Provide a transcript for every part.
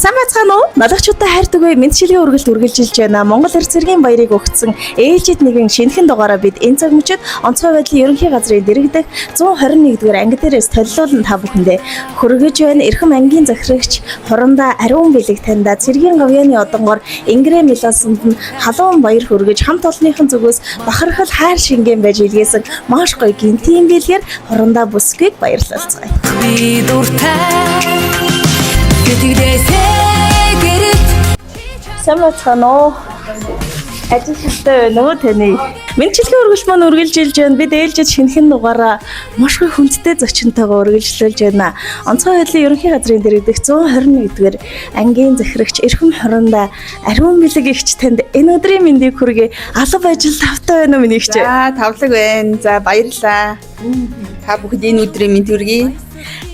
Сайн байцгаана уу? Налагчуудаа хайртугай мэдчилгээ үргэлж үргэлжилж байна. Монгол Эрх Зэргийн баярыг өгсөн ээлжид нэгэн шинэхэн дугаараа бид энэ цаг мөчид онцгой байдлын ерөнхий газрын дэргэдэх 121-р анги дээрээс толилуулан та бүхэндээ хүргэж байна. Эрхэм ангийн захирагч Хурандаа Ариун Бэлэг таньда Цэргийн Гавьяаны одонгоор Ингрэ Милосонд нь халуун баяр хүргэж хамт олонныхон зүгээс бахархал хайр шингэн байж илгээсэн маш гоё гинтийн бэлгээр Хурандаа бүсгийг баярлалцгаая. Би дуртай Самцхано ажил шалтгаан байна уу таны? Мэдчилгээ үргэлж маань үргэлжилж байна. Бид ээлжид шинэхэн дугаараа маш их хүндтэй зочинтойгоо үргэлжлүүлж байна. Онцгой байдлын ерөнхий газрын дэргэдэх 121-р ангийн захирагч Эрхэм Хурандаа Ариун Бэлэг ихч танд энэ өдрийн мэндийг хүргэе. Алба ажил тавтай байна уу миний ихч? За тавлаг байна. За баярлалаа. Та бүхэд энэ өдрийн мэнд хүргэе.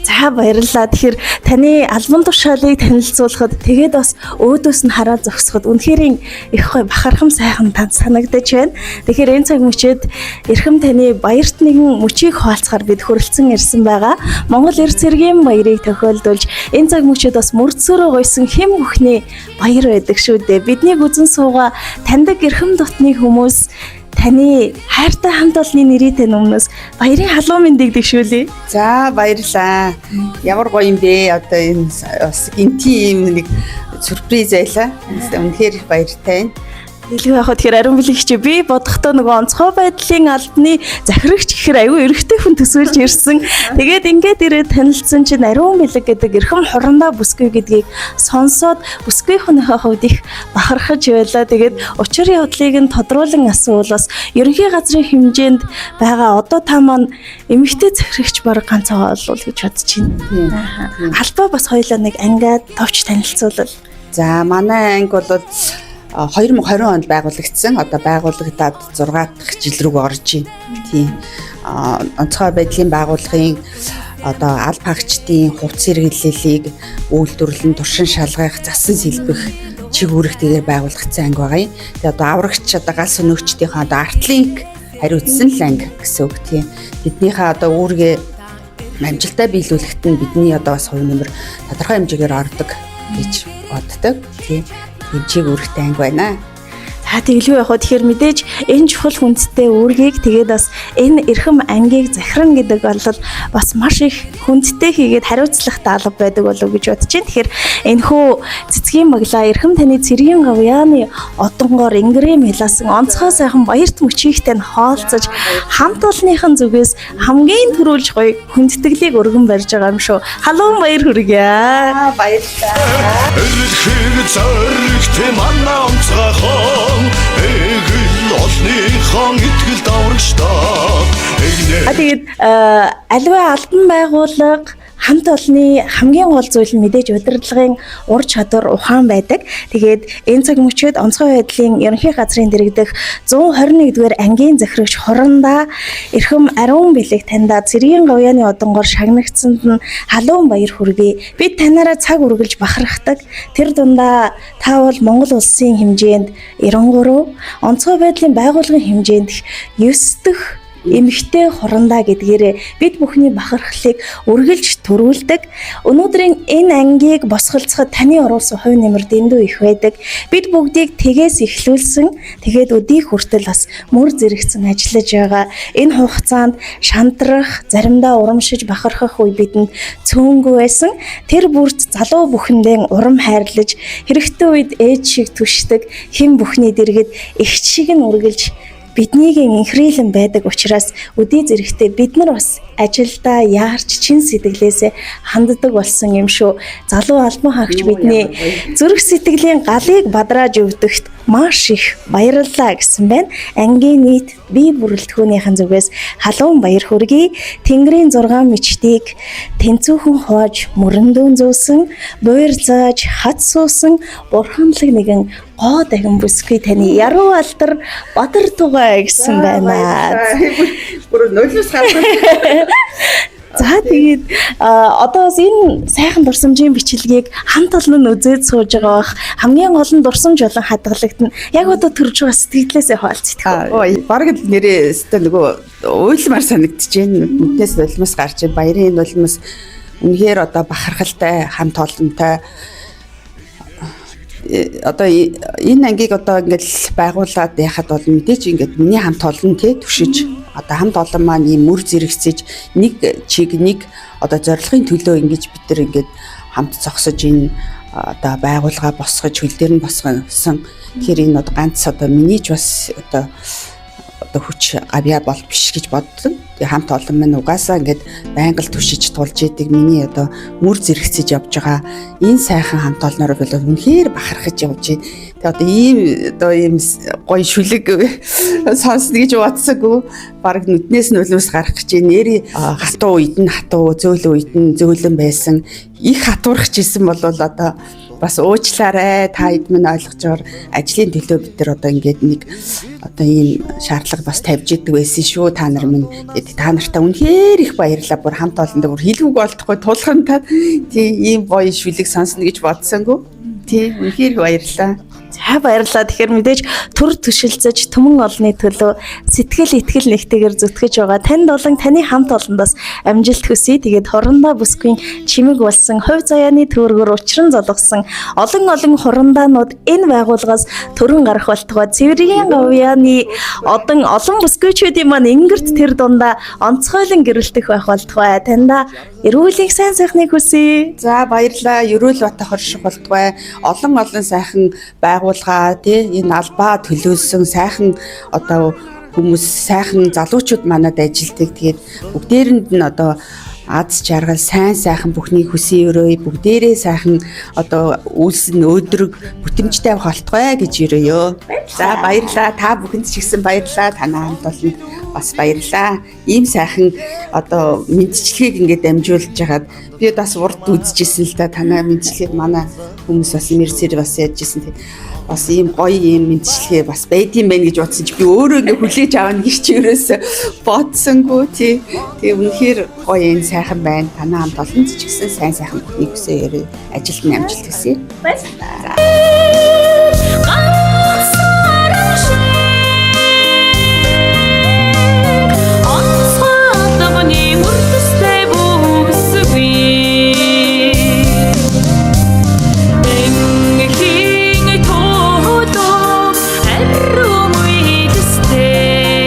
За баярлалаа. Тэгэхээр таны албан тушаалыг танилцуулахад тэгээд бас өөдөөс нь хараад зогсоход үнэхээр их гоё бахархам сайхан танд санагдаж байна. Тэгэхээр энэ цаг мөчид Эрхэм таны баярт нэгэн мөчийг хуваалцахаар бид хүрэлцэн ирсэн байгаа. Монгол Эрх Зэргийн баярыг тохиолдуулж энэ цаг мөчид бас мөрдсөөрөө гойсон хэм бүхний баяр байдаг шүү дээ. Биднийг үзэн суугаа таньдаг Эрхэм дотны хүмүүс таны хайртай хамт олонны нэрийн өмнөөс баярын халуун мэндийг дэвшүүлье. За баярлалаа. Ямар гоё юм бэ? Одоо энэ бас гинтийн нэг сюрприз байлаа. Үнэхээр баяртай байна. Дэлгүү яхад тэгэхээр Ариун Бэлэг чи би бодохдоо нөгөө онцгой байдлын албаны захирагч гэхээр аюу эрэгтэй хүн төсөөлж ирсэн. Тэгээд ингээд ирээд танилцсан чинь Ариун Бэлэг гэдэг Эрхэм Хурандаа бүсгүй гэдгийг сонсоод бүсгийнхийнхээ хувьд их бахархаж байлаа. Тэгээд учир явдлыг нь тодруулан асуулаас ерөнхий газрын хэмжээнд байгаа одоо та маань эмэгтэй захирагч баг ганцаа олвол гэж бодож байна. Албаа бас хоёулаа нэг ангиад товч танилцуулал. За манай анги бол 2020 онд байгуулагдсан. Одоо байгуулагдаад 6 дахь жил рүү орж байна. Тийм. Онцгой байдлын байгууллагын одоо аль багчдын хувц хэрэглэлийг үйлдвэрлэн туршин шалгах, засан сэлбэх чиг үүрэгтэйгээр байгуулагдсан анги байгаа юм. Тэгээ одоо аврагч одоо галс өнөөгчдийнхээ одоо артлинк хариуцсан л анги гэсэн үг тийм. Тэднийхээ одоо үүргээ амжилттай биелүүлэхэд нь бидний одоо бас хувь нэмэр тодорхой хэмжээгээр ордог гэж боддог. Тийм. Хэмжээг үүрэгтэй анги байна. За тэглүү яг хөө тэгэхээр мэдээж энэ чухал хүндтэй үүргийг тэгээд бас энэ Эрхэм ангийг захиран гэдэг бол бас маш их хүндтэй хийгээд хариуцлагатай алба байдаг болов гэж бодож байна. Тэгэхээр энэхүү цэцгийн баглаа Эрхэм таны Цэргийн Гавьяаны одонгоор Ингрэ Милосон онцгой сайхан баярт мөчийгтэй нь хоолцож хамт олонныхон зүгээс хамгийн түрүүлж гоё хүндэтгэлийг өргөн барьж байгаа юм шүү. Халуун баяр хүргье. Баярлалаа. Эрхийг зоригтэй манай онцгойхон эгэл олныхон итгэл даврагчдаа тэгээд аливаа албан байгууллага хамт олонны хамгийн гол зүйл нь мэдээж удирдлагын ур чадвар ухаан байдаг. Тэгээд энэ цаг мөчид онцгой байдлын ерөнхий газрын дэргэдэх 121-р ангийн захирагч Хурандаа Эрхэм Ариун Бэлэг таньда Цэргийн Гавьяаны одонгоор шагнагдсанд нь халуун баяр хүргэе. Бид танаараа цаг үргэлж бахархдаг. Тэр дундаа та бол Монгол улсын хэмжээнд 93, онцгой байдлын байгууллагын хэмжээнд 9 дахь эмэгтэй Хурандаа гэдгээрээ бид бүхний бахархлыг үргэлж төрүүлдэг. Өнөөдрийн энэ ангийг босголцоход таны оруулсан хувь нэмэр дэндүү их байдаг. Бид бүгдийг тэгээс эхлүүлсэн. Тэгээд өдий хүртэл бас мөр зэрэгцэн ажиллаж байгаа. Энэ хугацаанд шантрах, заримдаа урамшиж бахархах үе бидэнд цөөнгүй байсан. Тэр бүрт залуу бүхэндээ урам хайрлаж, хэрэгтэй үед ээж шиг түшдэг хэн бүхний дэргэд эгч шиг нь үргэлж биднийг инхрийлэн байдаг учраас өдий зэрэгтээ бид нар бас ажилдаа яарч чин сэтгэлээсээ ханддаг болсон юм шүү. Залуу албан хаагч бидний зүрх сэтгэлийн галыг бадрааж өвдөгт маш их баярлалаа гэсэн байна. Ангийн нийт бие бүрэлдэхүүнийхэн зүгээс халуун баяр хүргэе. Тэнгэрийн 6 мичтийг тэнцүүхэн хувааж мөрөндөө зөөсөн, буур зааж хат суусан бурханлаг нэгэн гоо дахин бүсгүй таны яруу алдар бадар тугай гэсэн байна. Бүр нулимс хатсан. За тэгээд одоо бас энэ сайхан дурсамжийн бичлэгийг хамт олон нь үзээд сууж байгаа бах хамгийн гол нь дурсамж болон хадгалагдана. Яг одоо төрж байгаа сэтгэлээсээ хаалцдаг. Ой, бараг нэрээ өстө нөгөө уйлмар санагдаж байна. Нүднээс нулимс гарч байна. Баярын нулимс үнэхээр одоо бахархалтай, хамт олонтой одоо энэ ангийг одоо ингээд байгуулад яхад бол мэдээж ингээд миний хамт олон тий түшиж одоо хамт олон маань ийм мөр зэрэгцэж нэг чиг нэг одоо зорилгын төлөө ингэж бид нар ингээд хамт зогсож энэ одоо байгууллага босгож хөл дээр нь босгосон. Тэгэхээр энэ одоо ганц одоо миний ч бас одоо хүч авьяа бол биш гэж боддог. Тэгээ хамт олон маань угаасаа ингээд байнга л түшиж тулж идэг миний одоо мөр зэрэгцэж явж байгаа энэ сайхан хамт олноор бол үнэхээр бахархаж явж байна. Тэгээ одоо ийм гоё шүлэг сонсно гэж бодсаггүй. Бараг нүднээс нь өлөөс гарах гэж нэрий хатуу үед нь хатуу, зөөлөн үед нь зөөлөн байсан. Их хатуурах гэсэн бол одоо бас уучлаарай та хэд минь ойлгож байгаа ажлын төлөө бид нар одоо ингээд нэг одоо ийм шаардлага бас тавьж идэг байсан шүү та нар минь тэгээд та нартай үнэхээр их баярлалаа бүр хамт олондоо бүр хэлгүй болтохгүй тулхамдаа тий ийм гоё шүлэг сонсно гэж бодсонгүй тий үнэхээр их баярлалаа. За баярлалаа. Тэгэхээр мэдээж төр түшилцэж түмэн олны төлөө сэтгэл итгэл нэгтэйгээр зүтгэж байгаа танд болон таны хамт олондоос амжилт хүсье. Тэгээд хорондоо бүсгүй чимэг болсон хувь заяаны төвөргөр учран золгосон олон хорондаанууд энэ байгууллагаас төрөн гарах болтугай цэвэргийн говьяаны олон бүсгүйчүүдийн маань ингэрт тэр дундаа онцгойлон гэрэлтэх байх болтугай. Танда эрүүлэг сайн сайхныг хүсье. За баярлалаа. Ерөөл бата хорших болтугай. Олон сайхан байгууллага тий энэ албаа төлөөсөн сайхан одоо хүмүүс сайхан залуучууд манад ажилтдаг. Тэгээд бүгдээрэнд нь одоо аз жаргал сайхан бүхний хүсье өрөөе бүгдээрээ сайхан одоо үйлсэн өдрөг бүтэмжтэй авах болтугай гэж өрөөё. За баярлалаа. Та бүхэнд ч ихсэн баярлалаа. Танаа хамт олонд бас баярлалаа. Ийм сайхан одоо мэдчилгээг ингээд дамжуулж хагаад би бас урд үзчихсэн л да. Танаа мэдчилгээг манай хүмүүс бас имерсээр бас яажсэн. Бас ийм гоё ийм мэдчилгээ бас байдсан байх гэж бодсон чи би өөрөө ингээ хүлээж авна гэж чи ерөөсө бодсонгүй тий. Тэгээ үнэхээр гоё энэ сайхан байна. Танаа хамт олон ч гэсэн сайхан бүхний хүсээ ажилд нь амжилт хүсье. Баярлалаа.